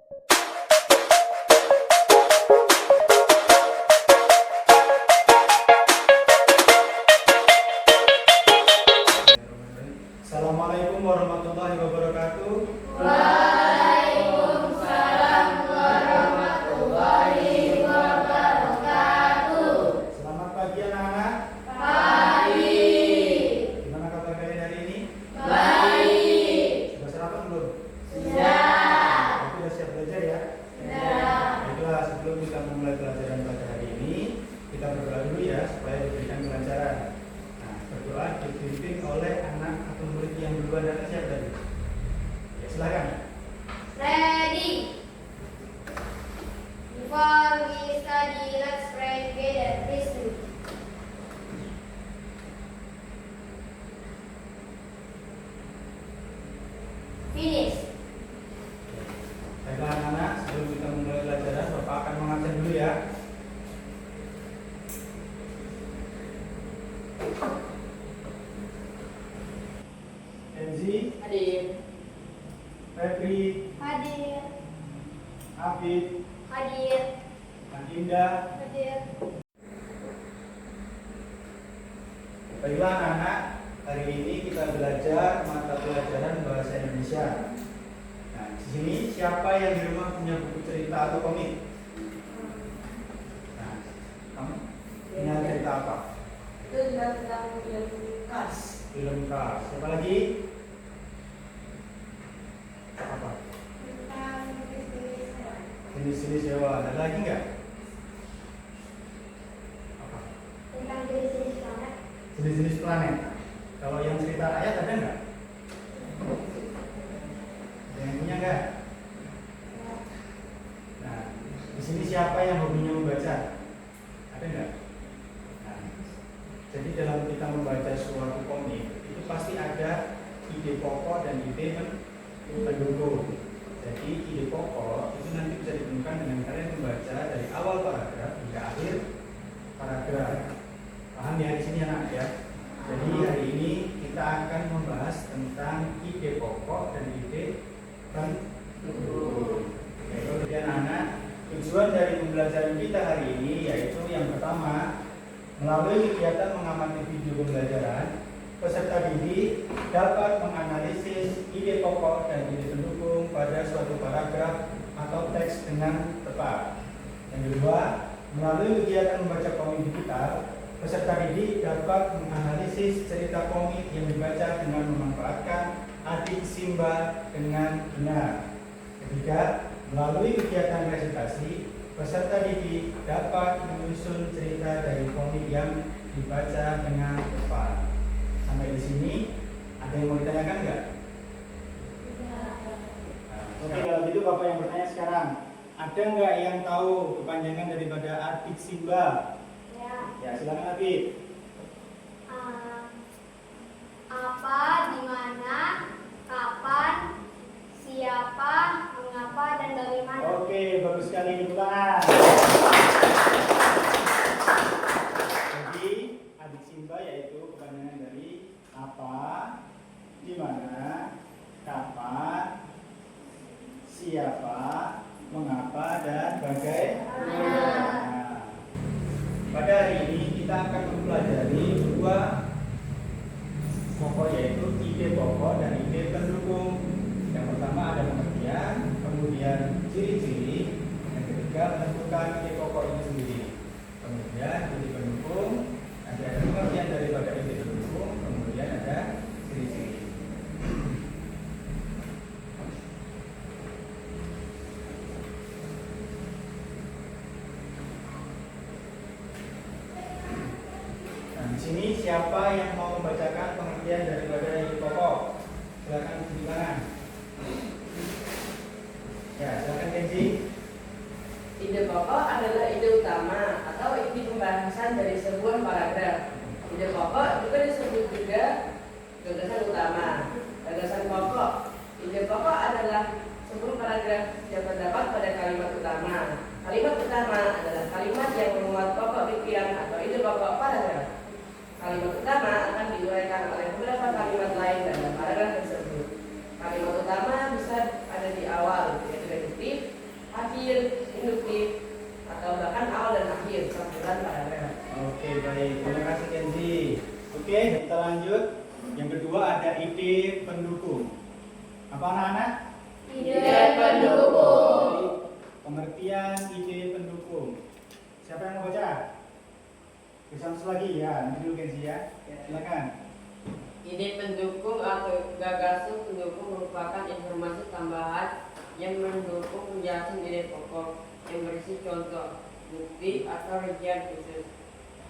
Assalamualaikum warahmatullahi wabarakatuh. Waalaikumsalam warahmatullahi wabarakatuh. Selamat pagi anak-anak. Pagi. Gimana kabar kalian hari ini? Baik. Sudah sarapan belum? Sudah. Sudah siap belajar ya? Sudah. Baiklah, sebelum kita memulai pelajaran pada hari ini, kita berdoa dulu ya supaya diberikan kelancaran. Nah, berdoa dipimpin oleh anak atau murid yang duluan datang siapa tadi? Ya, silakan. Ready. Before we study, let's pray together. Please do. Finish. Baiklah anak-anak, sebelum kita memulai pelajaran, Bapak akan mengabsen dulu ya. Enzi, Hadir. Febri, Hadir. Afid, Hadir. Indah. Hadir. Baiklah anak-anak, hari ini kita belajar mata pelajaran bahasa Indonesia. Nah, di sini siapa yang di rumah punya buku cerita atau komik? Nah, kamu punya cerita apa? Itu tentang film Cars. Film Cars. Siapa lagi? Apa? Tentang Jenis-jenis hewan. Ada lagi nggak? Apa? tentang jenis-jenis planet. Jenis-jenis planet. Kalau yang cerita rakyat ada nggak? Ada yang punya nggak? Nah, di sini siapa yang hobinya membaca? Ada nggak? Nah, jadi dalam kita membaca suatu komik itu pasti ada ide pokok dan ide pendukung. Jadi ide pokok itu nanti bisa ditemukan dengan kalian membaca dari awal paragraf hingga akhir paragraf. Paham ya di sini anak ya? Jadi hari ini kita akan membahas tentang ide pokok dan ide pendukung. Oke, anak-anak, tujuan dari pembelajaran kita hari ini yaitu yang pertama, melalui kegiatan mengamati video pembelajaran, peserta didik dapat menganalisis ide pokok dan ide pendukung pada suatu paragraf atau teks dengan tepat. Yang kedua, melalui kegiatan membaca komik digital, peserta didik dapat menganalisis cerita komik yang dibaca dengan memanfaatkan adik Simba dengan benar. Ketiga, melalui kegiatan resitasi, peserta didik dapat menyusun cerita dari komik yang dibaca dengan tepat. Sampai di sini, ada yang mau ditanyakan nggak? Oke, kalau gitu Bapak yang bertanya sekarang, ada nggak yang tahu kepanjangan daripada adik Simba? Ya, silakan Afid. Apa, di mana, kapan, siapa, mengapa, dan bagaimana. Oke, bagus sekali, tepuk tangan. Jadi, adik Simba yaitu kepanjangan dari apa, di mana, kapan, siapa, mengapa, dan bagaimana. Pada hari ini kita akan mempelajari dua pokok yaitu ide pokok dan ide pendukung. Yang pertama ada pengertian, kemudian ciri-ciri, yang ketiga menentukan ide pokok itu sendiri. Kemudian ide pendukung, nanti ada pengertian daripada ide pendukung, kemudian ada ciri-ciri. Di sini siapa yang mau membacakan pengertian daripada ide pokok? Silakan di tangan. Ya, silakan Kenzi. Ide pokok adalah ide utama atau inti pembahasan dari sebuah paragraf. Ide pokok juga disebut juga gagasan utama. Gagasan pokok. Ide pokok adalah sebuah paragraf yang terdapat pada kalimat utama. Kalimat utama adalah kalimat yang memuat pokok pikiran atau ide pokok paragraf. Kalimat utama akan diuraikan oleh beberapa kalimat lain dalam paragraf tersebut. Kalimat utama bisa ada di awal, yaitu deduktif, akhir, induktif, atau bahkan awal dan akhir sambungan paragraf. Oke, baik. Terima kasih Kenzi. Oke, kita lanjut. Yang kedua ada ide pendukung. Apa anak-anak? Ide pendukung. Jadi, pengertian ide pendukung. Siapa yang mau baca? Bisa lagi ya, nanti dulu Kenzi ya. Silakan. Ide pendukung atau gagasan pendukung merupakan informasi tambahan yang mendukung penjelasan ide pokok yang berisi contoh, bukti, atau rincian khusus.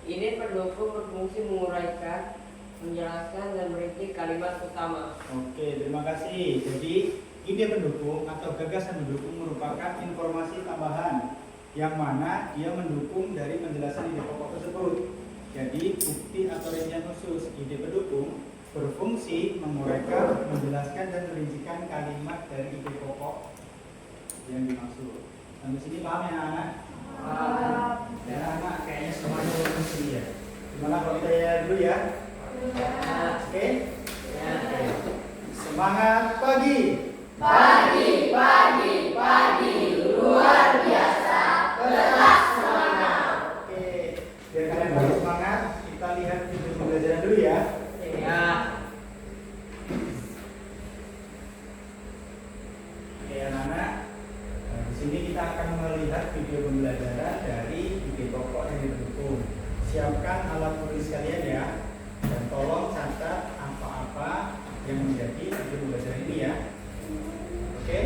Ide pendukung berfungsi menguraikan, menjelaskan, dan merinci kalimat utama. Oke, terima kasih. Jadi, ide pendukung atau gagasan pendukung merupakan informasi tambahan yang mana dia mendukung dari penjelasan ide pokok tersebut. Jadi, bukti atau rincian khusus ide pendukung berfungsi menguraikan, menjelaskan, dan merincikan kalimat dari ide pokok yang dimaksud. Sampai sini paham ya anak? Ya anak, kayaknya semuanya belum sini ya. Gimana kalau kita ya dulu ya? Oke? Oke. Semangat pagi. Pagi, pagi, pagi, luar biasa, kelas semangat. Oke. Biar kalian lebih semangat, kita lihat video pembelajaran dulu ya. Ya. Oke anak-anak. Di sini kita akan melihat video pembelajaran dari ide pokok yang pendukung. Siapkan alat tulis kalian ya, dan tolong catat apa-apa yang menjadi video pembelajaran ini ya. Oke?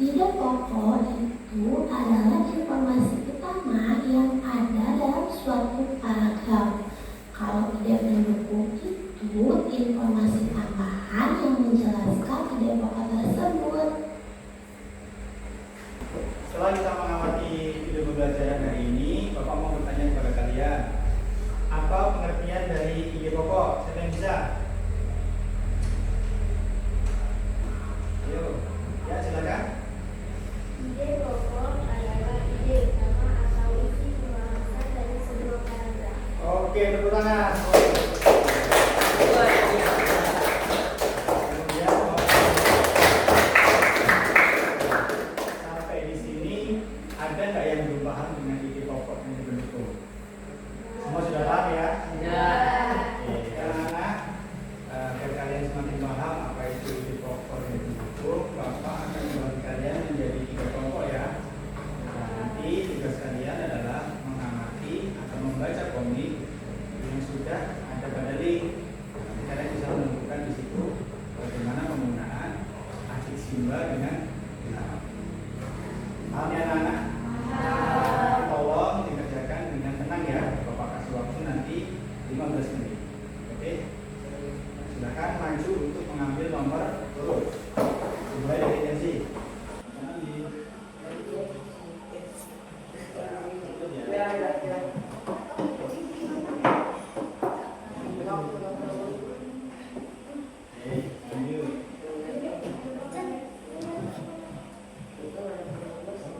Ide pokok itu adalah informasi utama yang ada dalam suatu paragraf. Kalau ide pendukung itu informasi tambahan yang menjelaskan ide pokok tersebut. Setelah kita mengamati video pembelajaran hari ini, Bapak mau bertanya kepada kalian, apa pengertian dari ide pokok? Siapa yang bisa? Ayo, ya silakan. Ide pokok adalah ide utama atau isi pembahasan dari sebuah paragraf. Oke, tepuk tangan. Luar biasa. Kemudian sampai di sini ada nggak yang belum paham dengan ide pokok yang dibentuk? Semua sudah paham ya? Ya. Oke, karena agar kalian semakin paham apa itu ide pokok yang dibentuk, Bapak akan membagi kalian menjadi 3 kelompok ya. Nah, nanti tugas kalian adalah mengamati atau membaca komik yang sudah ada pada link. Nanti kalian bisa menemukan di situ bagaimana penggunaan adik Simba dengan Bilang. Paham ya anak-anak? Tolong dikerjakan dengan tenang ya. Bapak kasih waktu nanti 15 menit. Oke? Silakan maju untuk mengambil nomor urut. Mulai dari Kenzi. Ya, ya, ya. Oke, lanjut. Oke,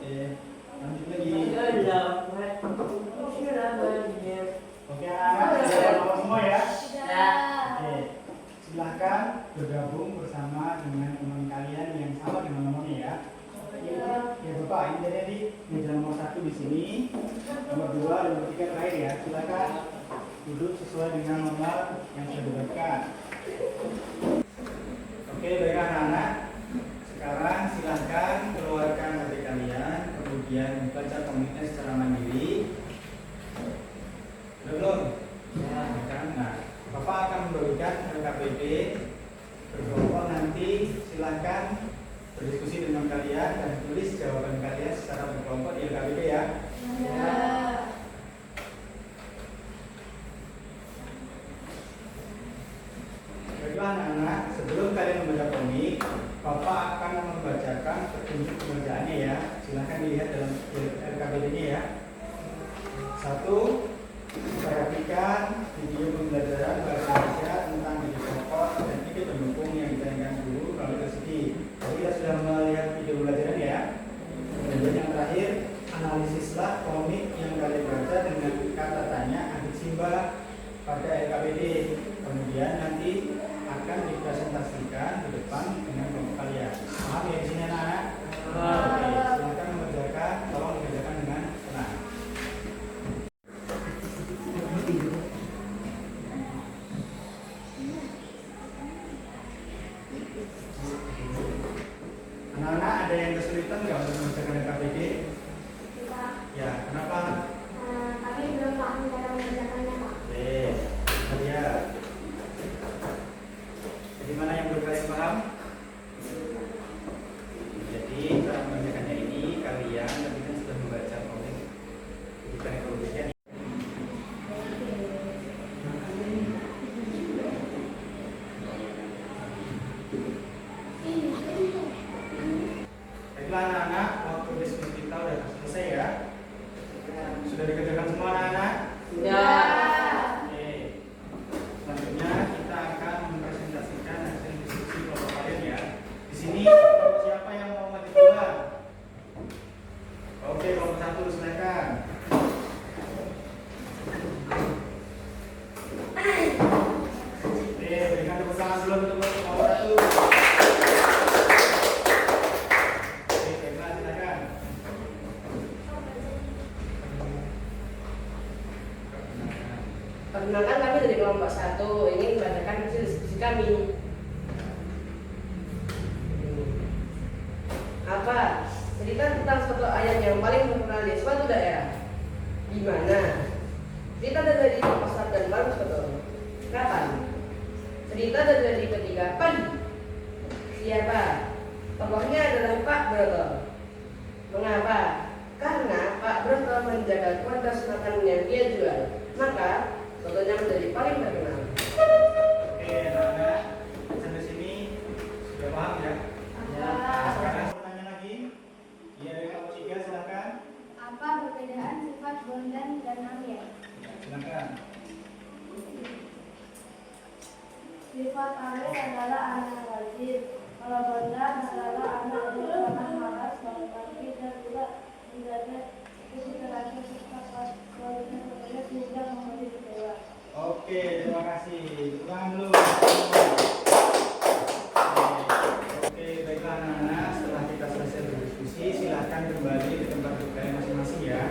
lanjut lagi. Oke, anak-anak sudah paham semua ya? Oke, silahkan bergabung bersama dengan teman kalian yang sama dengan nomornya ya. Ya Bapak, ini tadi meja nomor 1 di sini, nomor 2, nomor 3 terakhir ya. Silakan duduk sesuai dengan nomor yang sudah diberikan. Oke, baik anak-anak. Sekarang silahkan keluarkan HP kalian, kemudian baca komiknya secara mandiri. Belum? Ya, kan? Nah, Bapak akan memberikan LKPD berkelompok nanti. Silahkan berdiskusi dengan kalian dan tulis jawaban kalian secara berkelompok di LKPD ya. Baiklah anak-anak, sebelum kalian membaca komik, Bapak akan membacakan petunjuk pengerjaannya ya. Silahkan dilihat dalam LKPD-nya ya. 1. Perhatikan video pembelajaran bahasa Indonesia tentang ide pokok dan ide pendukung yang ditayangkan guru lalu ke sini. Jadi kita sudah melihat video pembelajaran ya. Kemudian yang terakhir, analisislah komik yang kalian baca dengan kata tanya adik Simba pada LKPD. Kemudian nanti akan dipresentasikan Perkenalkan, kami dari kelompok 1 ingin membacakan hasil diskusi kami. Apa? Cerita tentang suatu ayat yang paling terkenal di suatu daerah. Di mana? Cerita terjadi di pasar dan bagus betul. Kapan? Cerita terjadi ketika pagi. Siapa? Tokohnya adalah Pak Broto. Mengapa? Karena Pak Broto menjaga kualitas makanan yang dia jual. Maka sotonya menjadi paling terkenal. Oke, anak-anak, sampai sini sudah paham ya? Nah, sekarang saya tanya lagi. Iya, dari kelompok 3 silakan. Apa perbedaan sifat bondan dan amir? Silakan. Sifat amir adalah anak wajib. Kalau bondan adalah anak yang sangat malas, tapi dan juga menjaga konsentrasi sifat wajibnya bekerja sehingga menjadi kecewa. Oke, terima kasih. Ulang dulu. Oke, baiklah anak-anak. Setelah kita selesai berdiskusi, silakan kembali ke tempat duduk kalian masing-masing ya.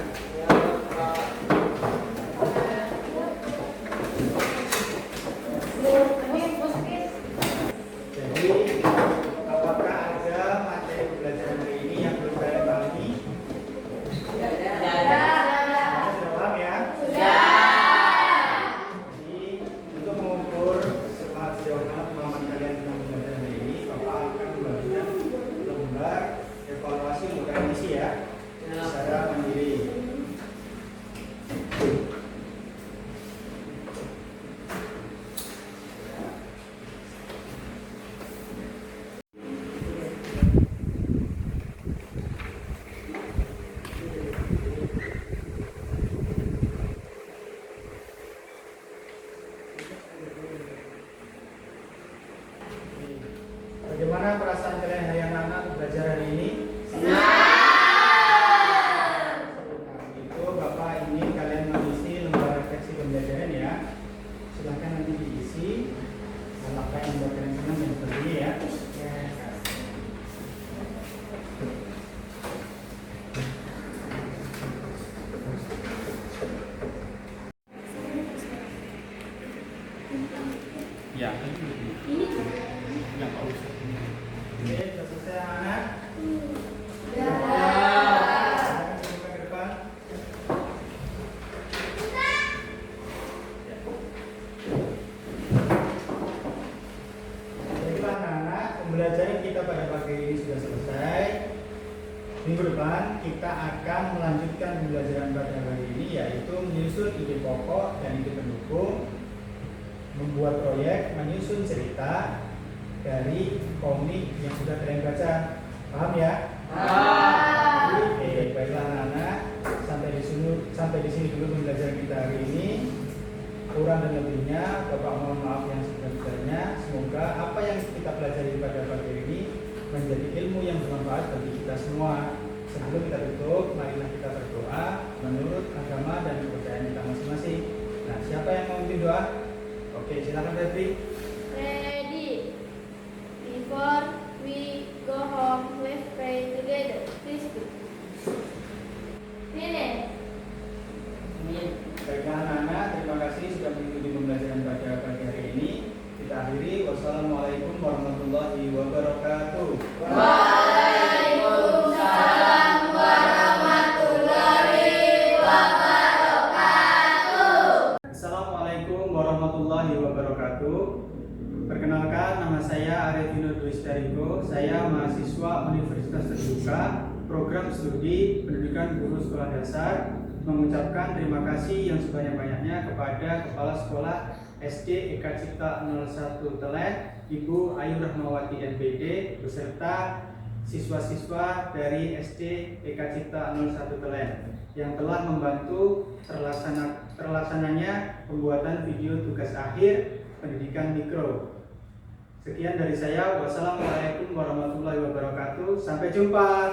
Jadi, apakah ada materi pembelajaran hari ini yang belum kalian pahami? Sudah paham ya? Jadi, untuk mengukur sejauh mana pemahaman kalian tentang pembelajaran hari ini, Bapak akan membagikan lembar evaluasi untuk kalian isi ya, secara mandiri. Bagaimana perasaan kalian hari anak-anak belajar hari ini? Nah, itu Bapak ingin kalian mengisi lembar refleksi pembelajaran ya. Silahkan nanti diisi apa yang membuat kalian senang dan seperti ini ya. Ya, ini yang bagus. Oke, sudah selesai anak? Silakan ke depan. Baiklah anak-anak, pembelajaran kita pada pagi ini sudah selesai. Minggu depan kita akan melanjutkan pembelajaran pada hari ini, yaitu menyusun ide pokok dan ide pendukung, membuat proyek, menyusun cerita dari komik yang sudah kalian baca. Paham ya? Oke, baiklah anak-anak, sampai di sini dulu pembelajaran kita hari ini. Kurang dan lebihnya Bapak mohon maaf yang sebesar-besarnya. Semoga apa yang kita pelajari pada pagi ini menjadi ilmu yang bermanfaat bagi kita semua. Sebelum kita tutup, marilah kita berdoa menurut agama dan kepercayaan kita masing-masing. Nah, siapa yang mau memimpin doa? Oke, silakan Febri. Ready. Before we go home, let's pray together. Please do. Finish. Baiklah anak-anak, terima kasih sudah mengikuti pembelajaran pada pagi hari ini. Kita akhiri. Wassalamualaikum warahmatullahi wabarakatuh. Waalaikumsalam warahmatullahi wabarakatuh. Assalamualaikum warahmatullahi wabarakatuh. Perkenalkan, nama saya Arifino Dwi Stariko. Saya mahasiswa Universitas Terbuka, program studi Pendidikan Guru Sekolah Dasar. Mengucapkan terima kasih yang sebanyak-banyaknya kepada Kepala Sekolah SD Eka Cipta 01 Teleh, Ibu Ayu Rahmawati NPD, beserta siswa-siswa dari SD Eka Cipta 01 Teleh yang telah membantu terlaksananya pembuatan video tugas akhir pendidikan mikro. Sekian dari saya. Wassalamualaikum warahmatullahi wabarakatuh. Sampai jumpa.